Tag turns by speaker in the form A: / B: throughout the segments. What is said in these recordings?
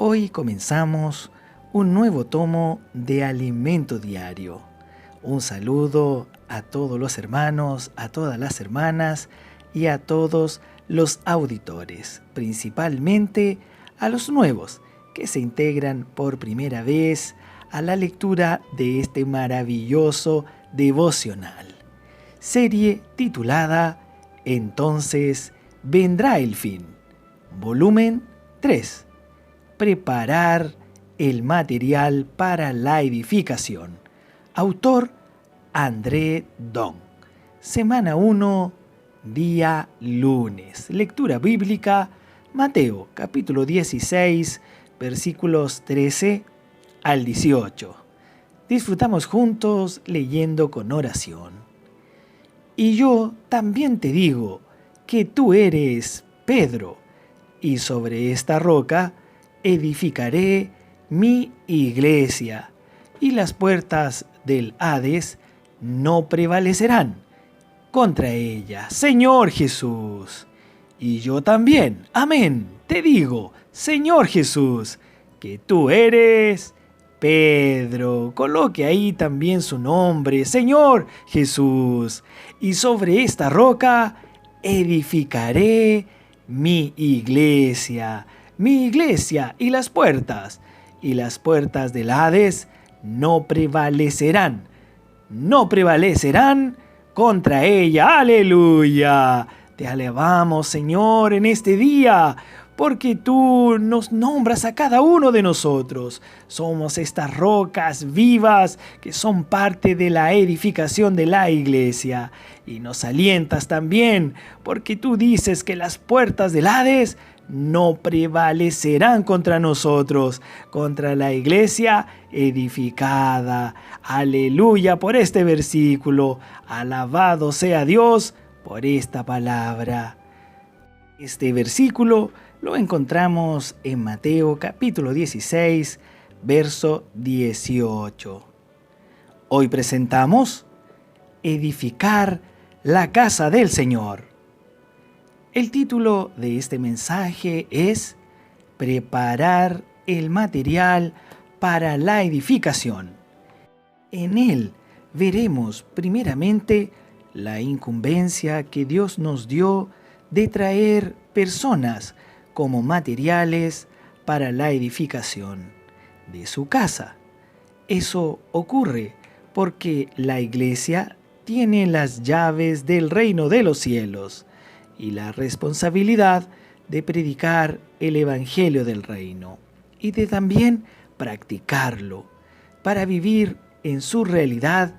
A: Hoy comenzamos un nuevo tomo de Alimento Diario. Un saludo a todos los hermanos, a todas las hermanas y a todos los auditores, principalmente a los nuevos que se integran por primera vez a la lectura de este maravilloso devocional. Serie titulada Entonces vendrá el fin. Volumen 3. Preparar el material para la edificación. Autor André Dong. Semana 1, día lunes. Lectura bíblica Mateo capítulo 16, versículos 13 al 18. Disfrutamos juntos leyendo con oración. Y yo también te digo que tú eres Pedro, y sobre esta roca edificaré mi iglesia, y las puertas del Hades no prevalecerán contra ella. Señor Jesús. Y yo también, amén, te digo, Señor Jesús, que tú eres Pedro. Coloque ahí también su nombre, Señor Jesús. Y sobre esta roca edificaré mi iglesia y las puertas del Hades no prevalecerán contra ella. ¡Aleluya! Te alabamos, Señor, en este día, porque tú nos nombras a cada uno de nosotros. Somos estas rocas vivas que son parte de la edificación de la iglesia. Y nos alientas también, porque tú dices que las puertas del Hades no prevalecerán contra nosotros, contra la iglesia edificada. Aleluya por este versículo. Alabado sea Dios por esta palabra. Este versículo lo encontramos en Mateo capítulo 16, verso 18. Hoy presentamos edificar la casa del Señor. El título de este mensaje es Preparar el material para la edificación. En él veremos primeramente la incumbencia que Dios nos dio de traer personas como materiales para la edificación de su casa. Eso ocurre porque la iglesia tiene las llaves del reino de los cielos y la responsabilidad de predicar el evangelio del reino y de también practicarlo. Para vivir en su realidad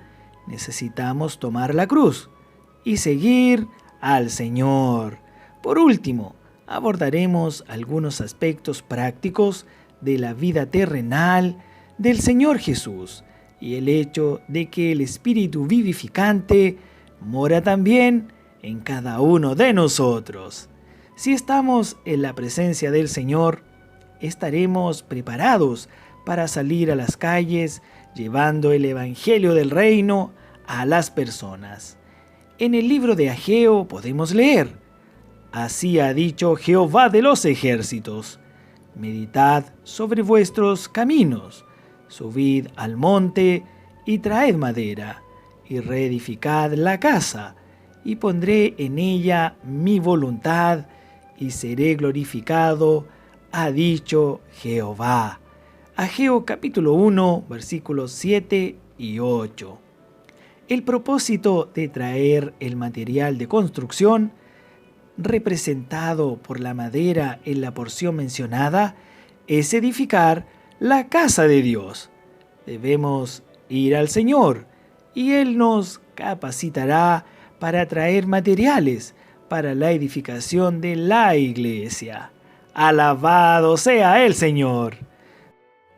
A: necesitamos tomar la cruz y seguir al Señor. Por último, abordaremos algunos aspectos prácticos de la vida terrenal del Señor Jesús y el hecho de que el Espíritu vivificante mora también en cada uno de nosotros. Si estamos en la presencia del Señor, estaremos preparados para salir a las calles llevando el Evangelio del Reino a las personas. En el libro de Ageo podemos leer: Así ha dicho Jehová de los ejércitos, meditad sobre vuestros caminos, subid al monte y traed madera, y reedificad la casa, y pondré en ella mi voluntad, y seré glorificado, ha dicho Jehová. Ageo capítulo 1, versículos 7 y 8. El propósito de traer el material de construcción, representado por la madera en la porción mencionada, es edificar la casa de Dios. Debemos ir al Señor y Él nos capacitará para traer materiales para la edificación de la iglesia. Alabado sea el Señor.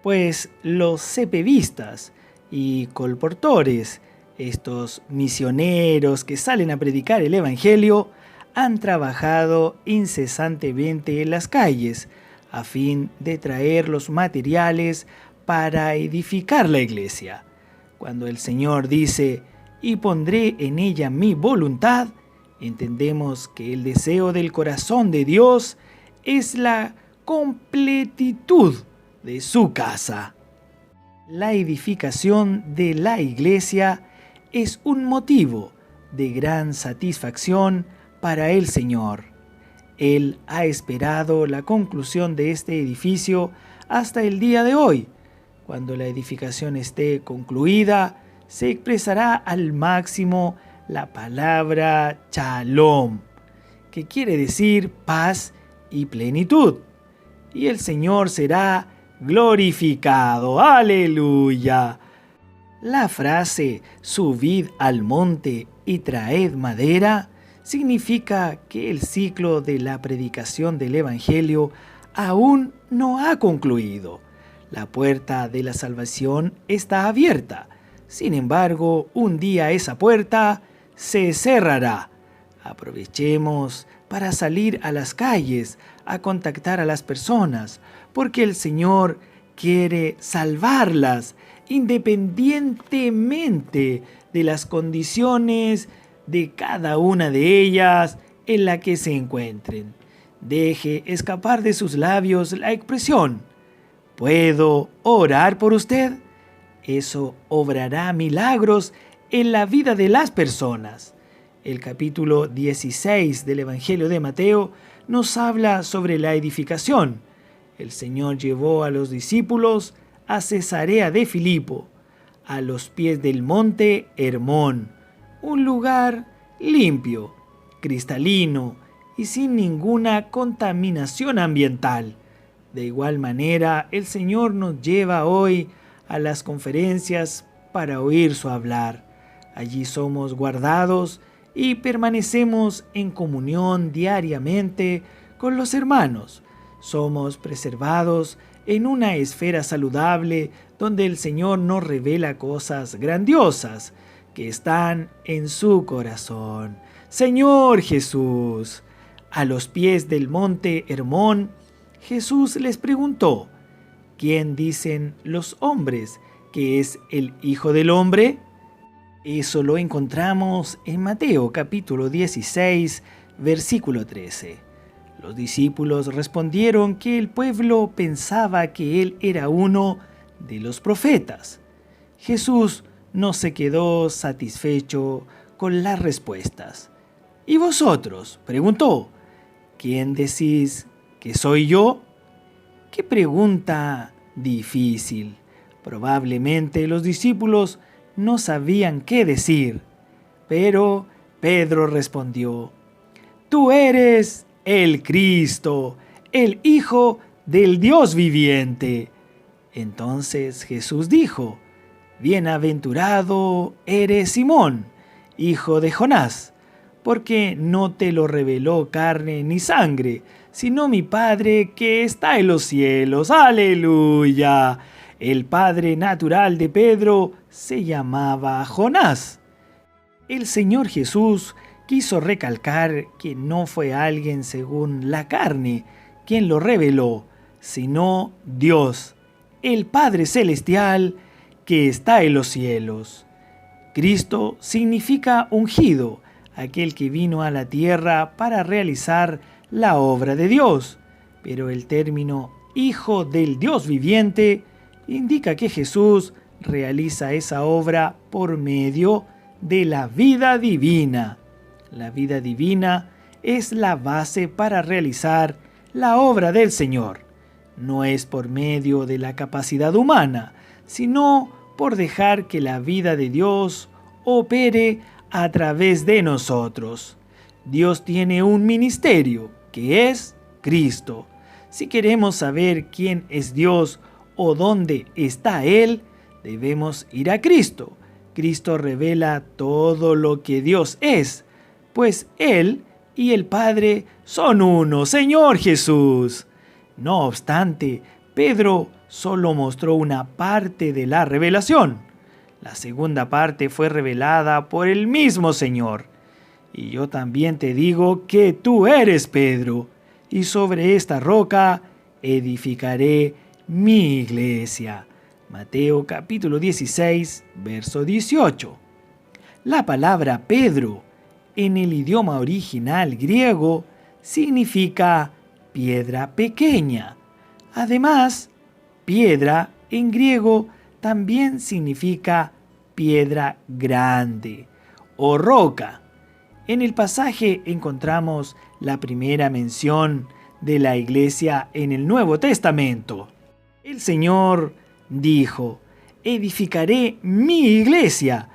A: Pues los cepevistas y colportores, estos misioneros que salen a predicar el evangelio, han trabajado incesantemente en las calles a fin de traer los materiales para edificar la iglesia. Cuando el Señor dice, y pondré en ella mi voluntad, entendemos que el deseo del corazón de Dios es la completitud de su casa. La edificación de la iglesia es un motivo de gran satisfacción para el Señor. Él ha esperado la conclusión de este edificio hasta el día de hoy. Cuando la edificación esté concluida, se expresará al máximo la palabra Shalom, que quiere decir paz y plenitud. Y el Señor será glorificado. ¡Aleluya! La frase subid al monte y traed madera significa que el ciclo de la predicación del Evangelio aún no ha concluido. La puerta de la salvación está abierta. Sin embargo, un día esa puerta se cerrará. Aprovechemos para salir a las calles a contactar a las personas, porque el Señor quiere salvarlas independientemente de las condiciones de cada una de ellas en la que se encuentren. Deje escapar de sus labios la expresión: ¿puedo orar por usted? Eso obrará milagros en la vida de las personas. El capítulo 16 del Evangelio de Mateo nos habla sobre la edificación. El Señor llevó a los discípulos a Cesarea de Filipo, a los pies del monte Hermón, un lugar limpio, cristalino y sin ninguna contaminación ambiental. De igual manera, el Señor nos lleva hoy a las conferencias para oír su hablar. Allí somos guardados y permanecemos en comunión diariamente con los hermanos. Somos preservados en una esfera saludable donde el Señor nos revela cosas grandiosas que están en su corazón. Señor Jesús, a los pies del monte Hermón, Jesús les preguntó: ¿quién dicen los hombres que es el Hijo del Hombre? Eso lo encontramos en Mateo capítulo 16, versículo 13. Los discípulos respondieron que el pueblo pensaba que él era uno de los profetas. Jesús no se quedó satisfecho con las respuestas. ¿Y vosotros?, preguntó, ¿quién decís que soy yo? ¡Qué pregunta difícil! Probablemente los discípulos no sabían qué decir, pero Pedro respondió: tú eres el Cristo, el Hijo del Dios viviente. Entonces Jesús dijo: bienaventurado eres Simón, hijo de Jonás, porque no te lo reveló carne ni sangre, sino mi Padre que está en los cielos. ¡Aleluya! El padre natural de Pedro se llamaba Jonás. El Señor Jesús quiso recalcar que no fue alguien según la carne quien lo reveló, sino Dios, el Padre Celestial que está en los cielos. Cristo significa ungido, aquel que vino a la tierra para realizar la obra de Dios, pero el término Hijo del Dios viviente indica que Jesús realiza esa obra por medio de la vida divina. La vida divina es la base para realizar la obra del Señor. No es por medio de la capacidad humana, sino por dejar que la vida de Dios opere a través de nosotros. Dios tiene un ministerio, que es Cristo. Si queremos saber quién es Dios o dónde está Él, debemos ir a Cristo. Cristo revela todo lo que Dios es, pues Él y el Padre son uno, Señor Jesús. No obstante, Pedro solo mostró una parte de la revelación. La segunda parte fue revelada por el mismo Señor. Y yo también te digo que tú eres Pedro, y sobre esta roca edificaré mi iglesia. Mateo capítulo 16, verso 18. La palabra Pedro en el idioma original griego significa piedra pequeña. Además, Piedra en griego también significa piedra grande o roca. En el pasaje encontramos la primera mención de la iglesia en el Nuevo Testamento. El Señor dijo: edificaré mi iglesia.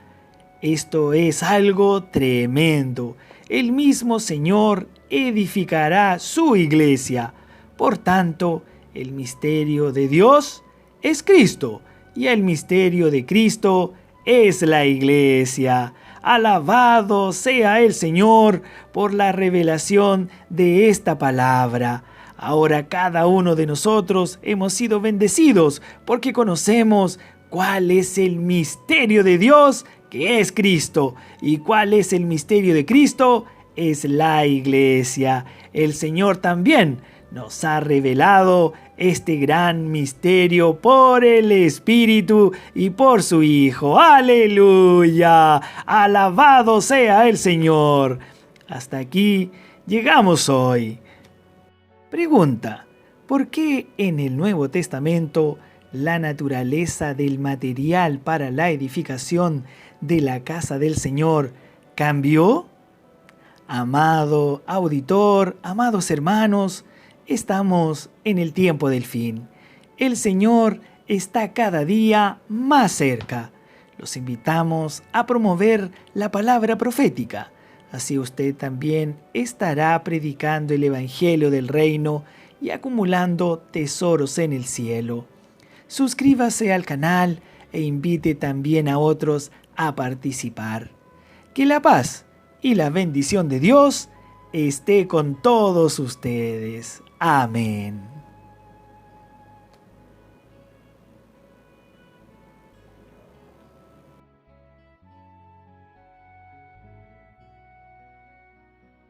A: Esto es algo tremendo. El mismo Señor edificará su iglesia. Por tanto, el misterio de Dios es Cristo y el misterio de Cristo es la iglesia. Alabado sea el Señor por la revelación de esta palabra. Ahora cada uno de nosotros hemos sido bendecidos porque conocemos cuál es el misterio de Dios, que es Cristo, y cuál es el misterio de Cristo, es la iglesia. El Señor también nos ha revelado este gran misterio por el Espíritu y por su Hijo. ¡Aleluya! ¡Alabado sea el Señor! Hasta aquí llegamos hoy. Pregunta: ¿por qué en el Nuevo Testamento la naturaleza del material para la edificación de la casa del Señor cambió? Amado auditor, amados hermanos, estamos en el tiempo del fin. El Señor está cada día más cerca. Los invitamos a promover la palabra profética. Así usted también estará predicando el Evangelio del Reino y acumulando tesoros en el cielo. Suscríbase al canal e invite también a otros a participar. Que la paz y la bendición de Dios esté con todos ustedes. Amén.